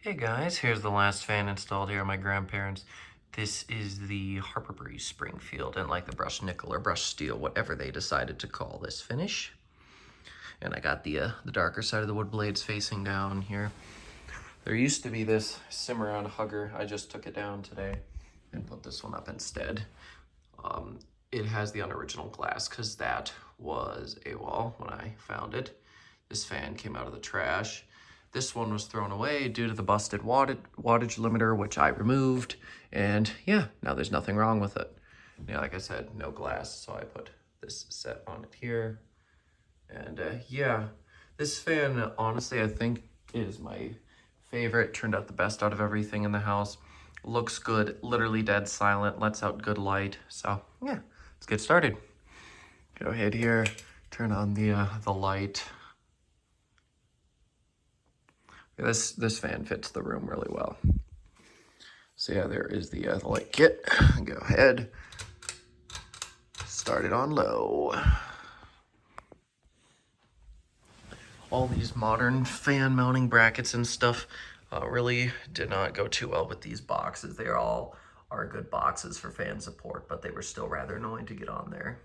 Hey guys, here's the last fan installed here on my grandparents. This is the Harbor Breeze Springfield, and like the brushed nickel or brushed steel, whatever they decided to call this finish. And I got the darker side of the wood blades facing down here. There used to be this Cimarron Hugger. I just took it down today and put this one up instead. It has the unoriginal glass because that was AWOL when I found it. This fan came out of the trash. This one was thrown away due to the busted wattage limiter, which I removed. And yeah, now there's nothing wrong with it. Yeah, like I said, no glass, so I put this set on it here. And yeah, this fan, honestly, I think is my favorite. Turned out the best out of everything in the house. Looks good, literally dead silent, lets out good light. So yeah, let's get started. Go ahead here, turn on the light. This fan fits the room really well. So yeah, there is the light kit. Go ahead, start it on low. All these modern fan mounting brackets and stuff really did not go too well with these boxes. They all are good boxes for fan support, but they were still rather annoying to get on there.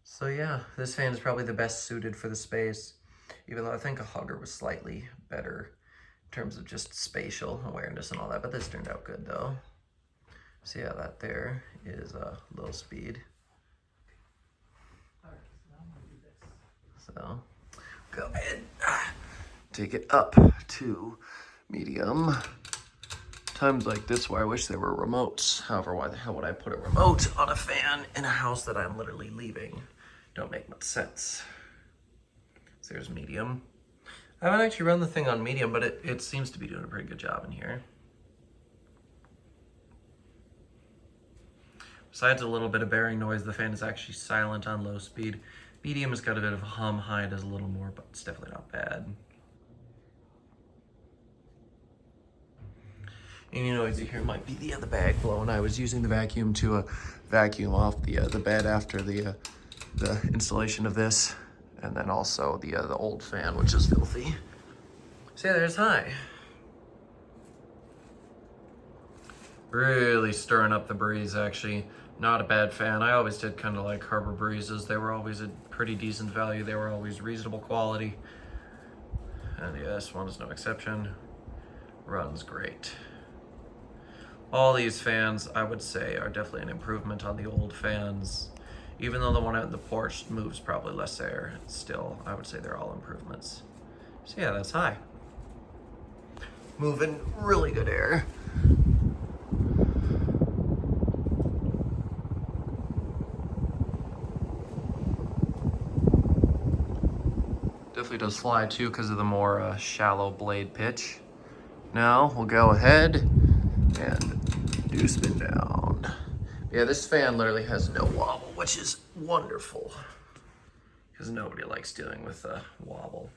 So yeah, this fan is probably the best suited for the space, even though I think a Hugger was slightly better in terms of just spatial awareness and all that, but this turned out good though. So yeah, that there is low speed. So go ahead, take it up to medium. Times like this where I wish there were remotes. However, why the hell would I put a remote on a fan in a house that I'm literally leaving? Don't make much sense. So there's medium. I haven't actually run the thing on medium, but it seems to be doing a pretty good job in here. Besides a little bit of bearing noise, the fan is actually silent on low speed. Medium has got a bit of a hum, high does a little more, but it's definitely not bad. Any noise you hear might be the bag blowing. I was using the vacuum to vacuum off the bed after the installation of this, and then also the old fan, which is filthy. So yeah, there's high. Really stirring up the breeze, actually. Not a bad fan. I always did kind of like Harbor Breezes. They were always a pretty decent value. They were always reasonable quality. And yeah, this one is no exception. Runs great. All these fans, I would say, are definitely an improvement on the old fans. Even though the one out in the porch moves probably less air, still, I would say they're all improvements. So yeah, that's high. Moving really good air. Definitely does fly too because of the more shallow blade pitch. Now we'll go ahead and do spin down. Yeah, this fan literally has no wobble, which is wonderful because nobody likes dealing with wobble.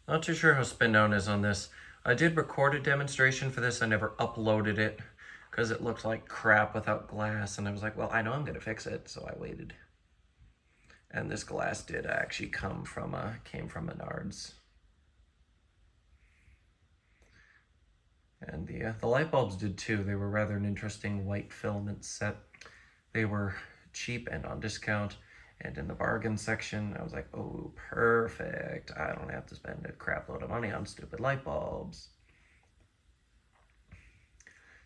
Not too sure how spin down is on this. I did record a demonstration for this. I never uploaded it because it looked like crap without glass, and I was like, well, I know I'm gonna fix it, so I waited. And this glass did actually came from Menards. And the light bulbs did too. They were rather an interesting white filament set. They were cheap and on discount. And in the bargain section, I was like, oh, perfect. I don't have to spend a crap load of money on stupid light bulbs.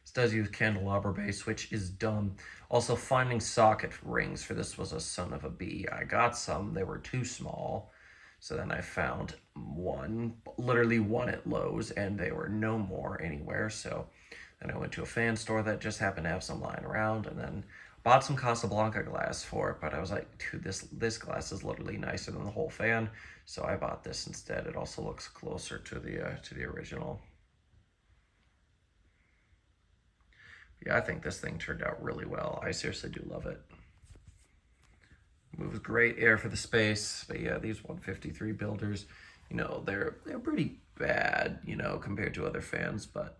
This does use candelabra base, which is dumb. Also, finding socket rings for this was a son of a bee. I got some. They were too small. So then I found one, literally one at Lowe's, and they were no more anywhere. So then I went to a fan store that just happened to have some lying around, and then bought some Casablanca glass for it. But I was like, dude, this glass is literally nicer than the whole fan. So I bought this instead. It also looks closer to the original. Yeah, I think this thing turned out really well. I seriously do love it. Moves great air for the space. But yeah, these 153 builders, you know, they're pretty bad, you know, compared to other fans. But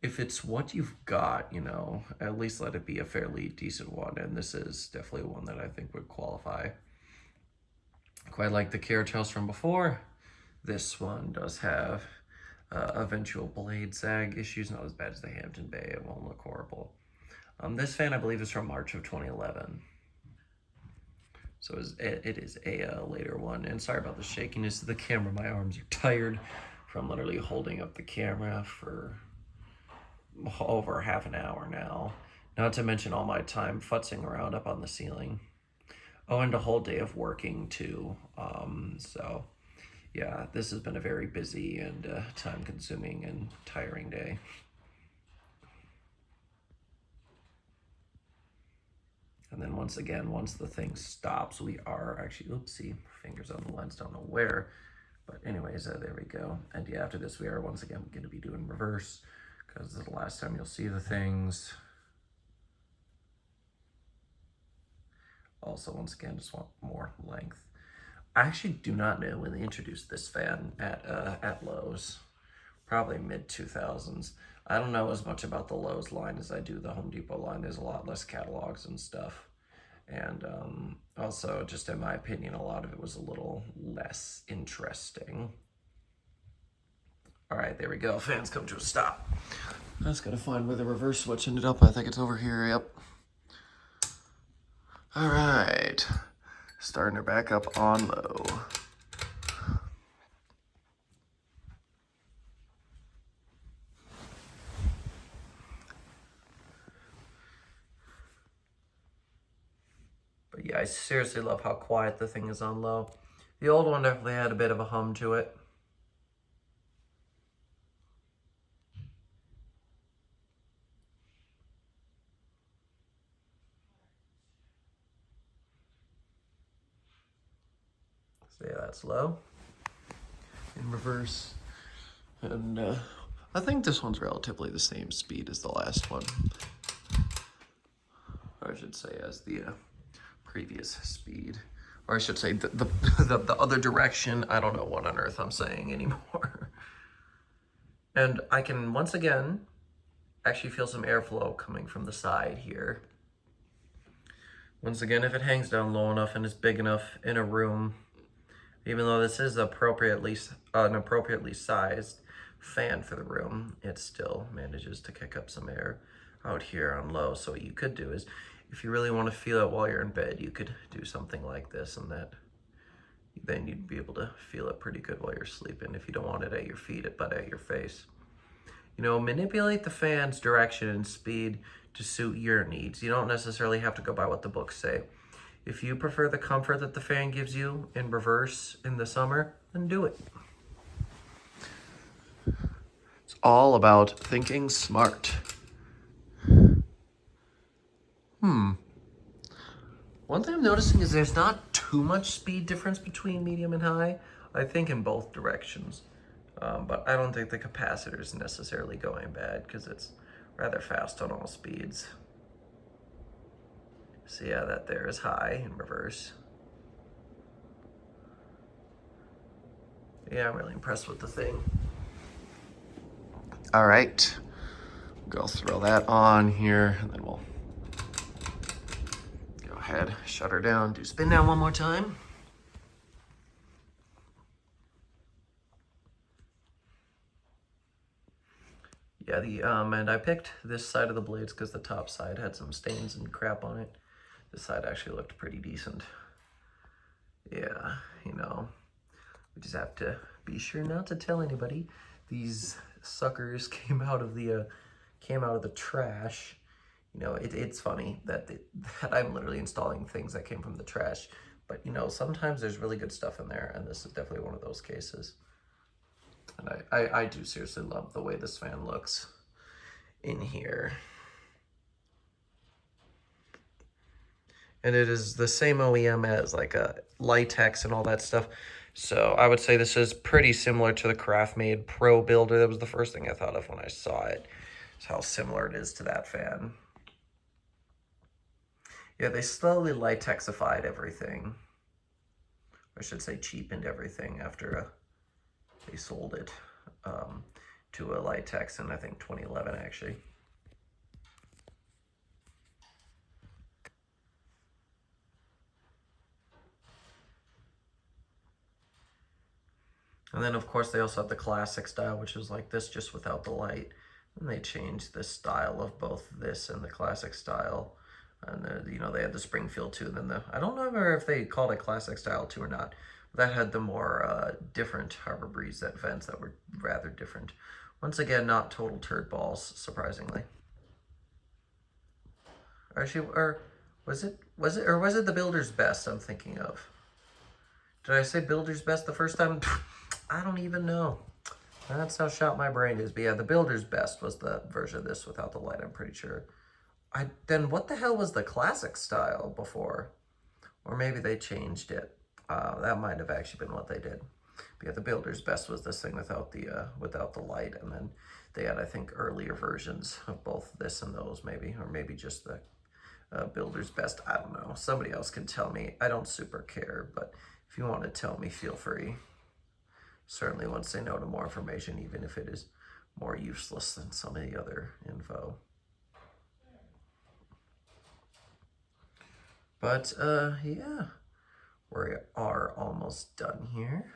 if it's what you've got, you know, at least let it be a fairly decent one. And this is definitely one that I think would qualify. Quite like the carriage house from before. This one does have eventual blade sag issues, not as bad as the Hampton Bay. It won't look horrible. This fan, I believe, is from March of 2011. So it is a later one. And sorry about the shakiness of the camera. My arms are tired from literally holding up the camera for over half an hour now. Not to mention all my time futzing around up on the ceiling. Oh, and a whole day of working too. So yeah, this has been a very busy and time-consuming and tiring day. And then once again, once the thing stops, we are actually, oopsie, fingers on the lens, don't know where. But anyways, there we go. And yeah, after this, we are once again going to be doing reverse, because this is the last time you'll see the things. Also, once again, just want more length. I actually do not know when they introduced this fan at Lowe's, probably mid-2000s. I don't know as much about the Lowe's line as I do the Home Depot line. There's a lot less catalogs and stuff. And also, just in my opinion, a lot of it was a little less interesting. All right, there we go. Fans come to a stop. I just gotta find where the reverse switch ended up. I think it's over here, yep. All right, starting her back up on low. But yeah, I seriously love how quiet the thing is on low. The old one definitely had a bit of a hum to it. So yeah, that's low. In reverse. And I think this one's relatively the same speed as the last one. Or I should say as the previous speed. Or I should say the other direction. I don't know what on earth I'm saying anymore. And I can, once again, actually feel some airflow coming from the side here. Once again, if it hangs down low enough and is big enough in a room, even though this is an appropriately sized fan for the room, it still manages to kick up some air out here on low. So what you could do is, if you really want to feel it while you're in bed, you could do something like this, and then you'd be able to feel it pretty good while you're sleeping if you don't want it at your feet, but at your face. You know, manipulate the fan's direction and speed to suit your needs. You don't necessarily have to go by what the books say. If you prefer the comfort that the fan gives you in reverse in the summer, then do it. It's all about thinking smart. One thing I'm noticing is there's not too much speed difference between medium and high. I think in both directions. But I don't think the capacitor is necessarily going bad because it's rather fast on all speeds. So yeah, that there is high in reverse. Yeah, I'm really impressed with the thing. All right, go throw that on here, and then we'll go ahead, shut her down, do spin down one more time. Yeah, and I picked this side of the blades because the top side had some stains and crap on it. This side actually looked pretty decent. Yeah, you know, we just have to be sure not to tell anybody. These suckers came out of the trash. You know, it's funny that I'm literally installing things that came from the trash. But you know, sometimes there's really good stuff in there, and this is definitely one of those cases. And I do seriously love the way this fan looks in here. And it is the same OEM as like a Litex and all that stuff. So I would say this is pretty similar to the Craftmade Pro Builder. That was the first thing I thought of when I saw it. It's how similar it is to that fan. Yeah, they slowly Litexified everything. I should say cheapened everything after they sold it to a Litex in, I think, 2011, actually. And then, of course, they also have the classic style, which is like this, just without the light. And they changed the style of both this and the classic style. And, they had the Springfield too. And then I don't know if they called it classic style too or not. That had the more different Harbor Breeze vents that were rather different. Once again, not total turd balls, surprisingly. Or was it the Builder's Best I'm thinking of? Did I say Builder's Best the first time? I don't even know. That's how shot my brain is. But yeah, the Builder's Best was the version of this without the light, I'm pretty sure. Then what the hell was the classic style before? Or maybe they changed it. That might have actually been what they did. But yeah, the Builder's Best was this thing without the light, and then they had, I think, earlier versions of both this and those, maybe, or maybe just the Builder's Best. I don't know. Somebody else can tell me. I don't super care, but if you want to tell me, feel free. Certainly won't say no to more information, even if it is more useless than some of the other info. But yeah, we are almost done here.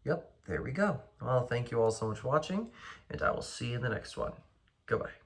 Yep, there we go. Well, thank you all so much for watching, and I will see you in the next one. Goodbye.